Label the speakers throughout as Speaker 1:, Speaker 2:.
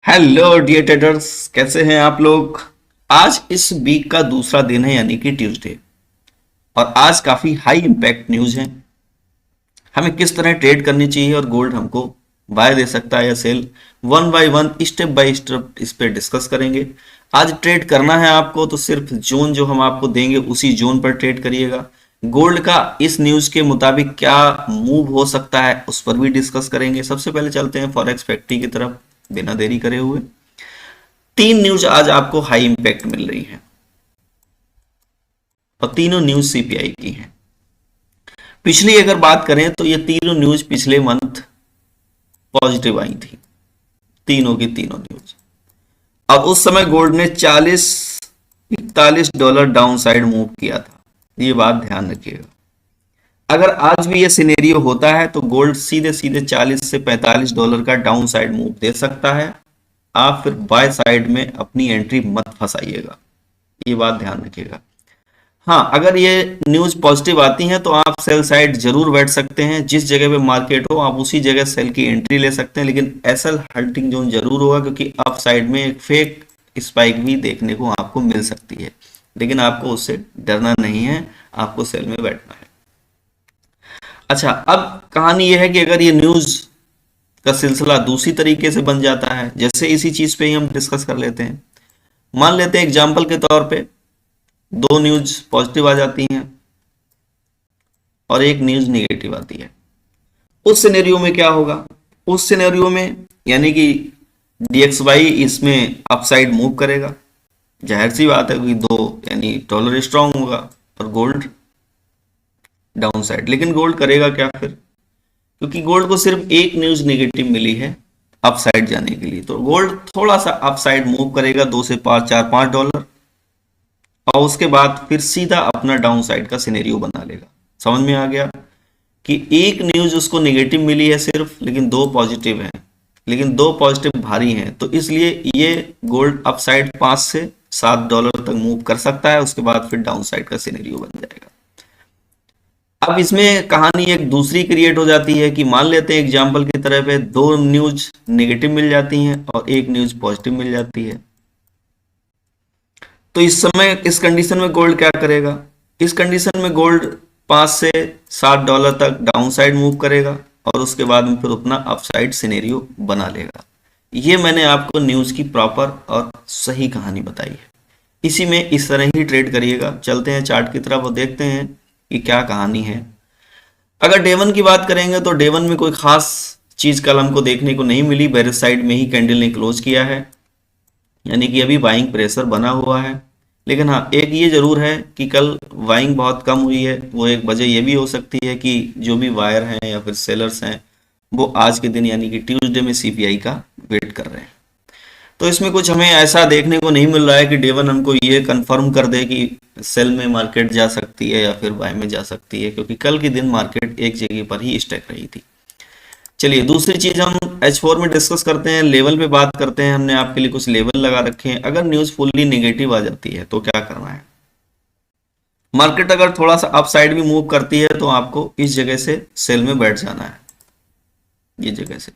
Speaker 1: Hello dear traders, कैसे हैं आप लोग। आज इस वीक का दूसरा दिन है यानी कि ट्यूसडे। और आज काफी हाई इम्पैक्ट न्यूज है। हमें किस तरह ट्रेड करनी चाहिए और गोल्ड हमको बाय दे सकता है या sale, one by one step by step इस पे डिस्कस करेंगे। आज ट्रेड करना है आपको तो सिर्फ जोन जो हम आपको देंगे उसी जोन पर ट्रेड करिएगा। गोल्ड का इस न्यूज के मुताबिक क्या मूव हो सकता है उस पर भी डिस्कस करेंगे। सबसे पहले चलते हैं फॉरेक्स फैक्ट्री की तरफ बिना देरी करे हुए। तीन न्यूज आज आपको हाई इंपैक्ट मिल रही है और तीनों न्यूज सीपीआई की हैं। पिछली अगर बात करें तो ये तीनों न्यूज पिछले मंथ पॉजिटिव आई थी, तीनों की तीनों न्यूज। अब उस समय गोल्ड ने 40-41 डॉलर डाउन साइड मूव किया था, ये बात ध्यान रखिएगा। अगर आज भी ये सिनेरियो होता है तो गोल्ड सीधे सीधे 40 से 45 डॉलर का डाउन साइड मूव दे सकता है। आप फिर बाय साइड में अपनी एंट्री मत फंसाइएगा, ये बात ध्यान रखिएगा। हाँ, अगर ये न्यूज पॉजिटिव आती है तो आप सेल साइड जरूर बैठ सकते हैं। जिस जगह पे मार्केट हो आप उसी जगह सेल की एंट्री ले सकते हैं, लेकिन एसएल हल्टिंग जोन जरूर होगा क्योंकि अप साइड में एक फेक स्पाइक भी देखने को आपको मिल सकती है। लेकिन आपको उससे डरना नहीं है, आपको सेल में बैठना है। अच्छा, अब कहानी यह है कि अगर ये न्यूज का सिलसिला दूसरी तरीके से बन जाता है, जैसे इसी चीज पे ही हम डिस्कस कर लेते हैं। मान लेते हैं एग्जाम्पल के तौर पे दो न्यूज पॉजिटिव आ जाती हैं और एक न्यूज नेगेटिव आती है। उस सिनेरियो में क्या होगा? उस सिनेरियो में यानी कि डीएक्सवाई इसमें अपसाइड मूव करेगा, जाहिर सी बात है कि दो यानी डॉलर स्ट्रांग होगा और गोल्ड डाउन साइड। लेकिन गोल्ड करेगा क्या फिर? क्योंकि गोल्ड को सिर्फ एक न्यूज नेगेटिव मिली है अप साइड जाने के लिए, तो गोल्ड थोड़ा सा अप साइड मूव करेगा 2 से 4-5 डॉलर और उसके बाद फिर सीधा अपना डाउन साइड का सिनेरियो बना लेगा। समझ में आ गया कि एक न्यूज उसको नेगेटिव मिली है सिर्फ, लेकिन दो पॉजिटिव हैं, लेकिन दो पॉजिटिव भारी हैं, तो इसलिए ये गोल्ड अप साइड 5 से 7 डॉलर तक मूव कर सकता है। उसके बाद फिर डाउन साइड का सिनेरियो बन जाएगा। अब इसमें कहानी एक दूसरी क्रिएट हो जाती है कि मान लेते हैं एग्जाम्पल की तरह पे दो न्यूज नेगेटिव मिल जाती हैं और एक न्यूज पॉजिटिव मिल जाती है। तो इस समय इस कंडीशन में गोल्ड क्या करेगा? इस कंडीशन में गोल्ड 5 से 7 डॉलर तक डाउन साइड मूव करेगा और उसके बाद में फिर अपना अप साइड सिनेरियो बना लेगा। ये मैंने आपको न्यूज की प्रॉपर और सही कहानी बताई है। इसी में इस तरह ही ट्रेड करिएगा। चलते हैं चार्ट की तरफ और देखते हैं कि क्या कहानी है। अगर डे वन की बात करेंगे तो डे वन में कोई खास चीज कल हमको देखने को नहीं मिली। बेरिश साइड में ही कैंडल ने क्लोज किया है, यानी कि अभी बाइंग प्रेशर बना हुआ है। लेकिन हाँ, एक ये जरूर है कि कल बाइंग बहुत कम हुई है। वो एक वजह ये भी हो सकती है कि जो भी वायर हैं या फिर सेलर्स हैं वो आज के दिन यानी कि ट्यूसडे में सीपीआई का वेट कर रहे हैं। तो इसमें कुछ हमें ऐसा देखने को नहीं मिल रहा है कि डे वन हमको ये कंफर्म कर दे कि सेल में मार्केट जा सकती है या फिर बाय में जा सकती है, क्योंकि कल के दिन मार्केट एक जगह पर ही स्टक रही थी। चलिए दूसरी चीज हम H4 में डिस्कस करते हैं, लेवल पे बात करते हैं। हमने आपके लिए कुछ लेवल लगा रखे हैं। अगर न्यूज फुल्ली नेगेटिव आ जाती है तो क्या करना है? मार्केट अगर थोड़ा सा अप साइड भी मूव करती है तो आपको इस जगह से सेल में बैठ जाना है। ये जगह से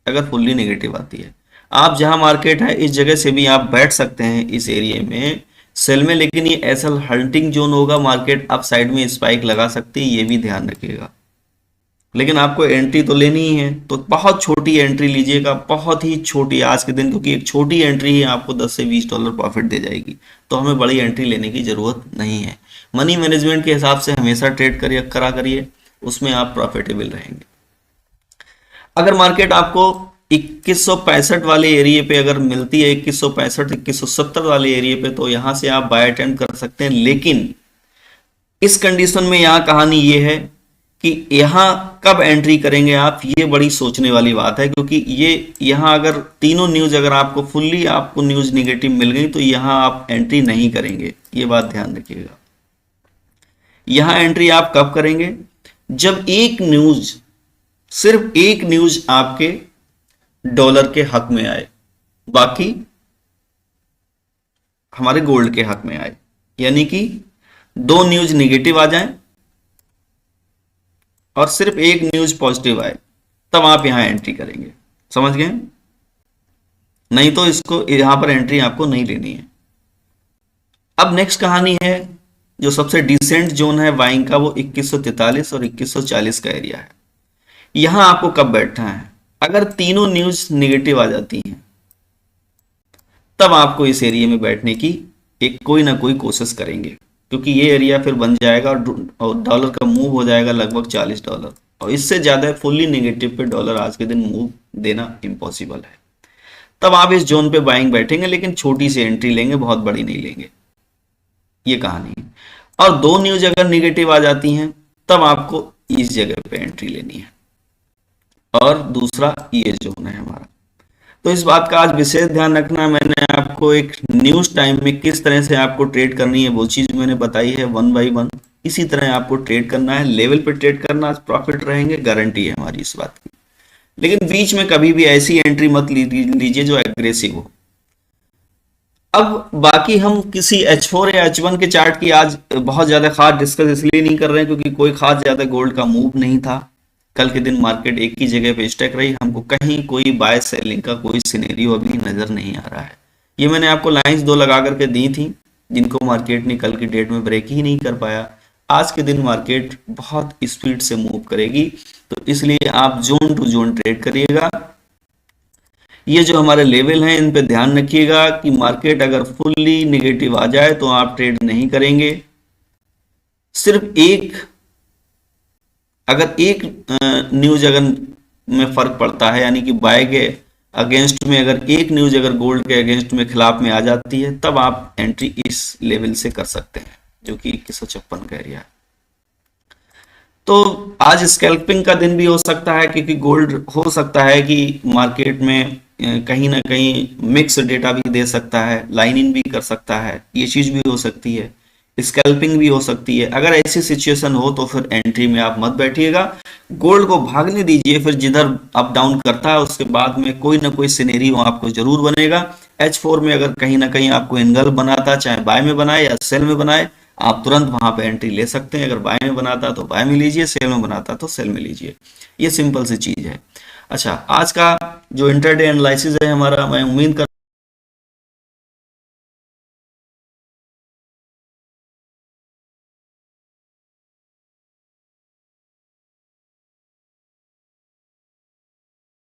Speaker 1: अगर फुल्ली नेगेटिव आती है, आप जहां मार्केट है इस जगह से भी आप बैठ सकते हैं इस एरिया में सेल में। लेकिन ये एसएल हल्टिंग जोन होगा, मार्केट अप साइड में स्पाइक लगा सकती है, ये भी ध्यान रखिएगा। लेकिन आपको एंट्री तो लेनी ही है, तो बहुत छोटी एंट्री लीजिएगा, बहुत ही छोटी आज के दिन, क्योंकि एक छोटी एंट्री ही आपको 10 से 20 डॉलर प्रॉफिट दे जाएगी। तो हमें बड़ी एंट्री लेने की जरूरत नहीं है। मनी मैनेजमेंट के हिसाब से हमेशा ट्रेड करिए, उसमें आप प्रॉफिटेबल रहेंगे। अगर मार्केट आपको 2165 वाले एरिया पे अगर मिलती है, 2165 2170 वाले एरिया पे, तो यहां से आप बाय अटेम्प्ट कर सकते हैं। लेकिन इस कंडीशन में यहां कहानी ये है कि यहां कब एंट्री करेंगे आप, ये बड़ी सोचने वाली बात है। क्योंकि ये यहां अगर तीनों न्यूज अगर आपको फुल्ली आपको न्यूज नेगेटिव मिल गई तो यहां आप एंट्री नहीं करेंगे, ये बात ध्यान रखिएगा। यहां एंट्री आप कब करेंगे? जब एक न्यूज, सिर्फ एक न्यूज आपके डॉलर के हक में आए, बाकी हमारे गोल्ड के हक में आए। यानी कि दो न्यूज नेगेटिव आ जाएं और सिर्फ एक न्यूज पॉजिटिव आए, तब आप यहां एंट्री करेंगे। समझ गए? नहीं तो इसको यहाँ पर एंट्री आपको नहीं लेनी है। अब नेक्स्ट कहानी है, जो सबसे डिसेंट जोन है बाइंग का, वो 2143 और 2140 का एरिया है। यहां आपको कब बैठना है? अगर तीनों न्यूज निगेटिव आ जाती हैं तब आपको इस एरिया में बैठने की एक कोई ना कोई कोशिश करेंगे, क्योंकि ये एरिया फिर बन जाएगा और डॉलर का मूव हो जाएगा लगभग $40, और इससे ज्यादा फुल्ली निगेटिव पे डॉलर आज के दिन मूव देना इम्पॉसिबल है। तब आप इस जोन पे बाइंग बैठेंगे, लेकिन छोटी सी एंट्री लेंगे, बहुत बड़ी नहीं लेंगे। ये कहानी है। और दो न्यूज अगर निगेटिव आ जाती हैं तब आपको इस जगह पे एंट्री लेनी है, और दूसरा ये जोन है हमारा। तो इस बात का आज विशेष ध्यान रखना। मैंने आपको एक न्यूज टाइम में किस तरह से आपको ट्रेड करनी है वो चीज मैंने बताई है, 1 बाई 1 इसी तरह आपको ट्रेड करना है, लेवल पे ट्रेड करना, आज प्रॉफिट रहेंगे, गारंटी है हमारी इस बात की। लेकिन बीच में कभी भी ऐसी एंट्री मत लीजिए जो एग्रेसिव हो। अब बाकी हम किसी H4 या H1 के चार्ट की आज बहुत ज्यादा खास डिस्कस इसलिए नहीं कर रहे हैं क्योंकि कोई खास ज्यादा गोल्ड का मूव नहीं था। कल के दिन मार्केट एक ही जगह पे स्टक रही, हमको कहीं कोई बाय सेलिंग का कोई सिनेरियो अभी नजर नहीं आ रहा है। ये मैंने आपको लाइंस दो लगा करके दी थी जिनको मार्केट ने कल की डेट में ब्रेक ही नहीं कर पाया। आज के दिन मार्केट बहुत स्पीड से मूव करेगी, तो इसलिए आप जोन टू जोन ट्रेड करिएगा। ये जो हमारे लेवल हैं इन पे ध्यान रखिएगा कि मार्केट अगर फुल्ली नेगेटिव आ जाए तो आप ट्रेड नहीं करेंगे। सिर्फ अगर एक न्यूज अगर में फर्क पड़ता है, यानी कि बाय के अगेंस्ट में अगर एक न्यूज अगर गोल्ड के अगेंस्ट में खिलाफ में आ जाती है तब आप एंट्री इस लेवल से कर सकते हैं, जो कि 2156 का एरिया है। तो आज स्कैल्पिंग का दिन भी हो सकता है, क्योंकि गोल्ड हो सकता है कि मार्केट में कहीं ना कहीं मिक्स डेटा भी दे सकता है, लाइन इन भी कर सकता है, ये चीज भी हो सकती है, स्कैल्पिंग भी हो सकती है। अगर ऐसी सिचुएशन हो तो फिर एंट्री में आप मत बैठिएगा, गोल्ड को भागने दीजिए। फिर जिधर अप डाउन करता है उसके बाद में कोई ना कोई सिनेरियो आपको जरूर बनेगा। H4 में अगर कहीं ना कहीं आपको एंगल बनाता, चाहे बाय में बनाए या सेल में बनाए, आप तुरंत वहां पे एंट्री ले सकते हैं। अगर बाय में बनाता तो बाय में लीजिए, सेल में बनाता तो सेल में लीजिए। ये सिंपल सी चीज है। अच्छा, आज का जो इंटरडे एनालिसिस है हमारा, मैं उम्मीद कर